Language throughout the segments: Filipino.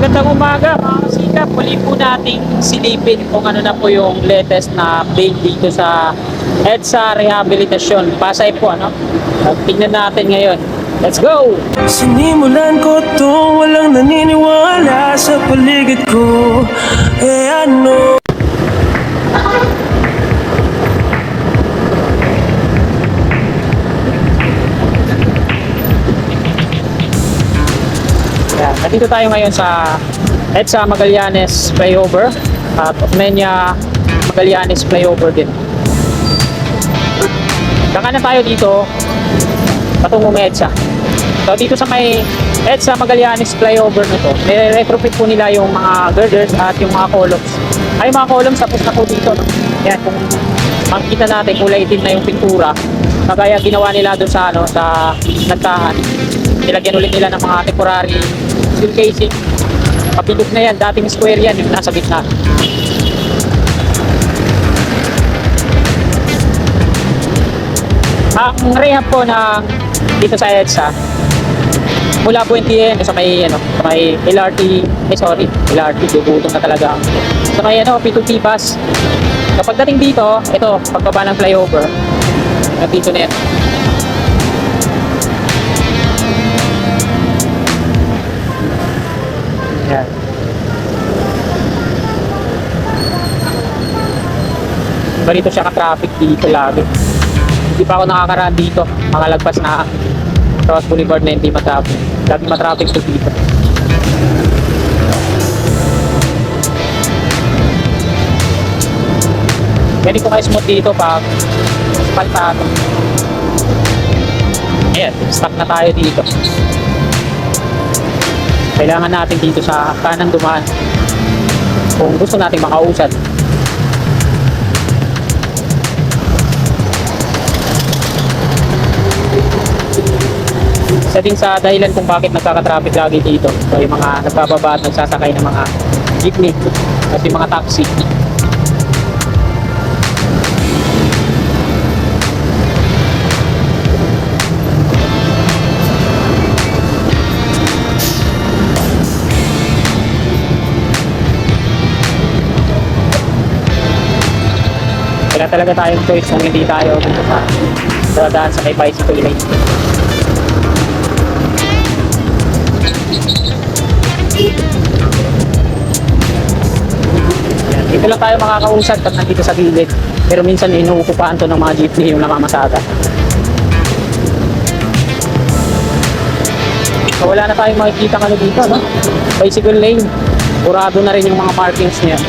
Magandang umaga mga kasikap. Muli po nating silipin kung ano na po yung latest na update dito sa EDSA Rehabilitasyon. Pasay po ano. Tingnan natin ngayon. Let's go! Sinimulan ko to, walang naniniwala sa paligid ko. Ano? Yan. Nandito tayo ngayon sa EDSA Magallanes Flyover at Osmeña Magallanes Flyover din. Kakanan tayo dito patungo may EDSA. So dito sa may EDSA Magallanes Flyover na to, nire-retrofit po nila yung mga girders at yung mga columns. Ay mga columns tapos na po dito. No? Yan, kung makikita natin kulay itim na yung pintura. Kagaya ginawa nila doon sa ano sa nagtahan. Nilagyan ulit nila ng mga temporary steel casing. Kapilog na yan, dating square yan yung nasa gitna. Ang rehab po na dito sa EDSA mula po sa may ano, sa may LRT, LRT, bubutong na talaga. Sa may ano, P2P bus. Kapag dating dito, ito, pagbaba ng flyover, dito na yan. Yan. Iba rito siya ka-traffic dito lagi. Hindi pa ako nakakaraan dito. Makalagpas na Cross Boulevard na hindi matraffic. Lagi matraffic to dito. Ganito kayo smooth dito pag spaltado. Ayan, stuck na tayo dito. Kailangan natin dito sa kanang dumaan kung gusto natin makausad. Isa din sa dahilan kung bakit nagkaka-traffic lagi dito. So yung mga nagbababa at nagsasakay ng mga jeepney at yung mga taxi. Wala talaga tayong choice kung hindi tayo dito sa dadaan sa may bicycle lane. Yan. Dito lang tayo makakausad pag nandito sa gilid. Pero minsan inuukupahan to ng mga jeepney yung nakamasada. So wala na tayong makikita ano dito, no? Bicycle lane. Burado na rin yung mga markings niya.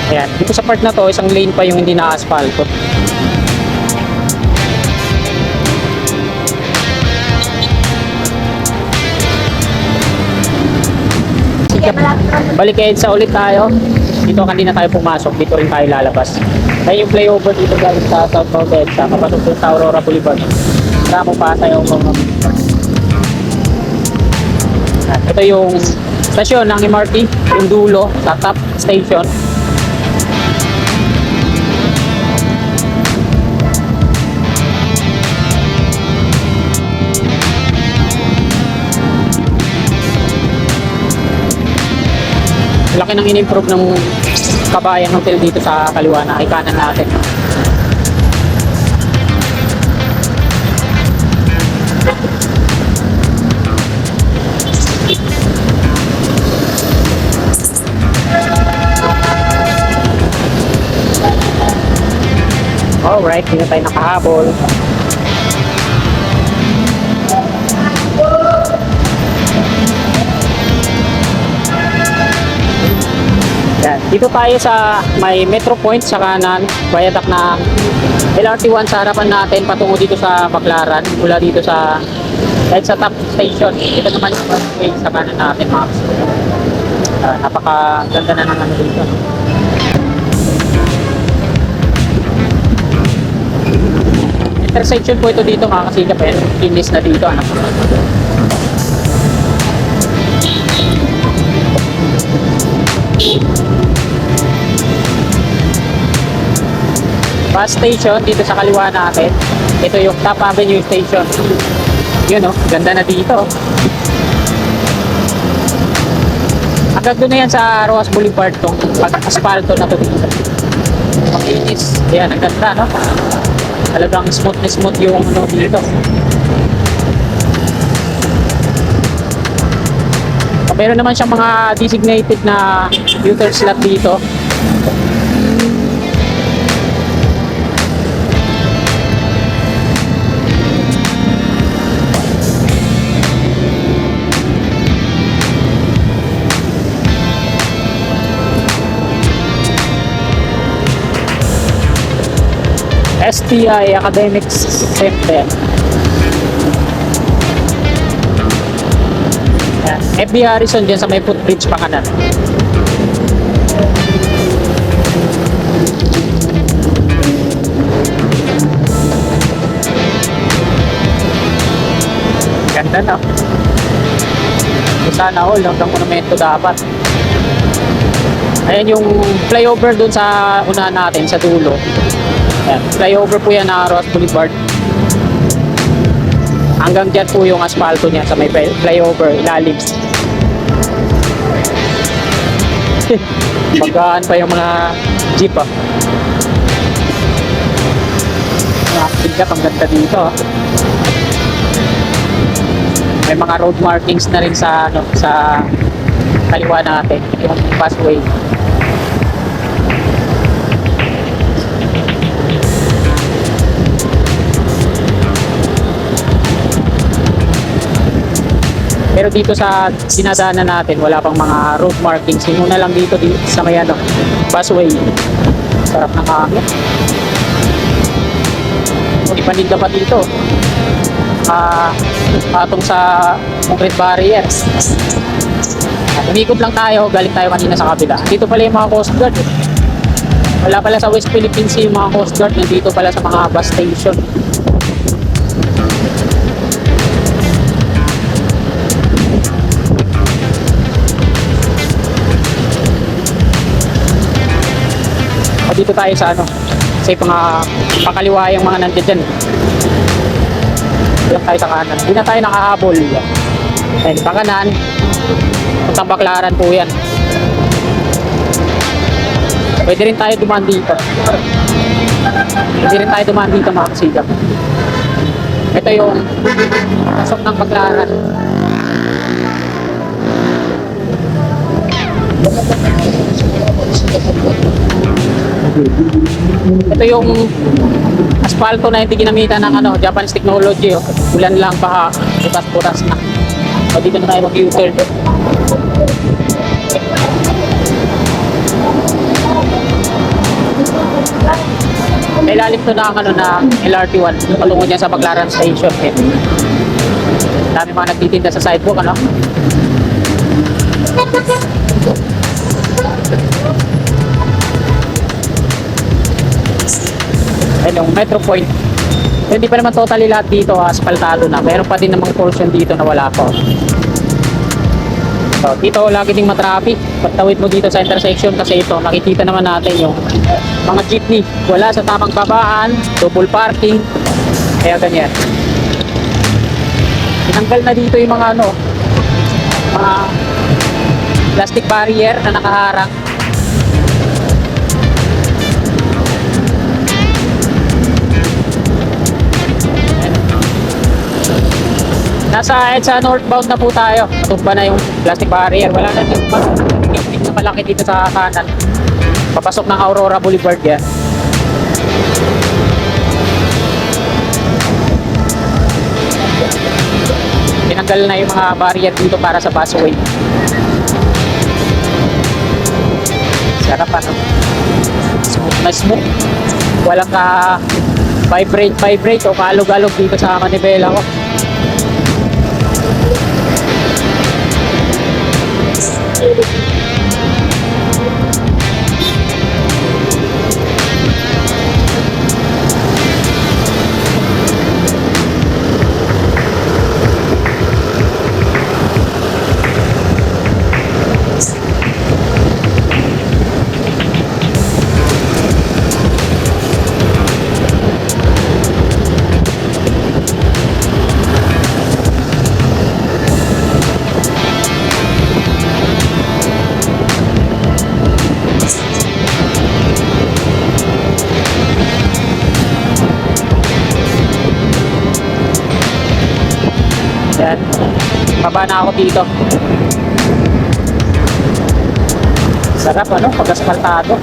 Ayan, dito sa part na to, isang lane pa yung hindi na-asphalto. Balik kay EDSA ulit tayo. Dito kanina tayo pumasok, dito rin tayo lalabas. Kaya yung flyover dito galing sa South EDSA, kapasok doon sa Aurora Boulevard. Ramo pa tayo mga. Ito yung stasyon ng MRT, yung dulo sa top station. Laki ng in-improve ng Kabayan Hotel dito sa kaliwa na ikanan natin. Alright, hindi na tayo nakahabol. Yan. Dito tayo sa may Metro Point sa kanan, viaduct na LRT1 sa harapan natin patungo dito sa Baclaran, mula dito sa EDSA Top Station. Dito naman yung way sa kanan natin mga napakaganda na ng ano dito. Intersection po ito dito mga kasikap, linis na dito ano. bus station dito sa kaliwa natin. Ito yung Top Avenue Station. Yun oh, ganda na dito. Hanggang doon na yan sa Roas Boulevard tong pag-aspalto na to dito. Makinis. Ayan, ang ganda, no? Talagang smooth na smooth yung ano dito. Meron naman siyang mga designated na U-turn slot dito. STI Academics Center. Yan. FB Harrison dyan sa may footbridge pa kanan. Ganda na. Sana all hanggang monumento dapat. Ayan yung flyover dun sa unahan natin sa dulo. Ayan, flyover po yan na Ross Boulevard. Hanggang dyan po yung asfalto niya sa may flyover, ilalim. Magaan pa yung mga jeep ah. Tingnan, ang ganda dito ah. May mga road markings na rin sa ano, sa kaliwa natin, yung busway. Pero dito sa dinadaanan natin, wala pang mga road markings. Yung una lang dito sa may ano, busway. Sarap ng hangin. Ipaninda pa dito. Patong sa concrete barriers. Umikot lang tayo, galing tayo kanina sa kabila. Dito pala yung mga Coast Guard. Wala pala sa West Philippine Sea yung mga Coast Guard. Nandito pala sa mga bus station. Dito tayo sa ano, sa mga pakaliwa yung mga nandiyan dyan. Dito tayo sa kanan. Hindi na tayo nakahabol. Ayun, pa kanan. Puntang Baclaran po yan. Pwede rin tayo dumaan dito. Pwede rin tayo dumaan dito mga kasigap. Ito yung pasok ng Baclaran. Ito yung asfalto na hindi ginamitan ng ano, Japanese technology. Oh. Ulan lang, baka butas-butas na. O dito na tayo mag-U-turn. May lalim to na ano, na LRT1 patungo dyan sa Baclaran Station. Eh. Dami mga nagtitinda sa sidewalk, ano? Ayun yung Metro Point. Hindi pa naman totally lahat dito asphaltado na. Meron pa din namang portion dito na wala pa. So, dito lagi ding matraffic. Pagtawid mo dito sa intersection kasi ito, nakikita naman natin yung mga jeepney. Wala sa tamang babaan, double parking. Kaya ganyan. Tinanggal na dito yung mga ano, mga plastic barrier na nakaharang. Nasa EDSA northbound na po tayo. Tumba na yung plastic barrier. Wala na yung na malaki dito sa kanan. Papasok ng Aurora Boulevard yan. Tinanggal na yung mga barrier dito para sa busway. Sarap ano. Smooth na smooth. Walang ka vibrate o kalog-alog dito sa manibela ko. Baba na ako dito. Sarap ano, pag asfaltado.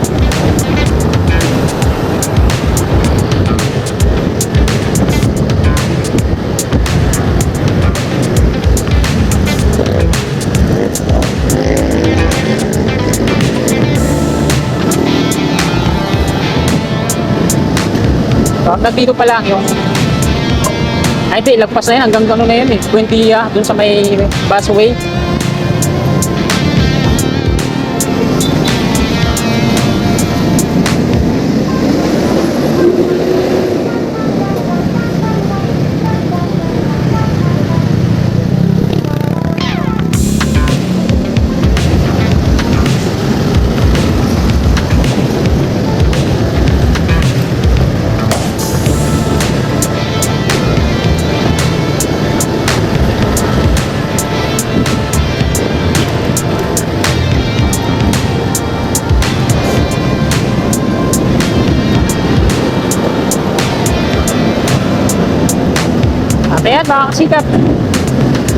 So, hanggang dito pa lang yung ay hindi, lagpas na yun, hanggang gano'n na yun eh, Buendia, dun sa may busway. Ayan mga kasikap,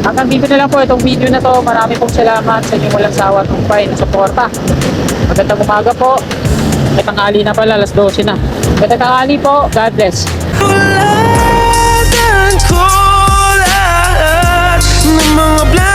hanggang dito na lang po itong video na to. Marami pong salamat sa inyong walang sawa at humpay na suporta. Magandang umaga po. May tanghali na pala, alas 12 na. Magandang tanghali po. God bless. Tulad ko lahat ng mga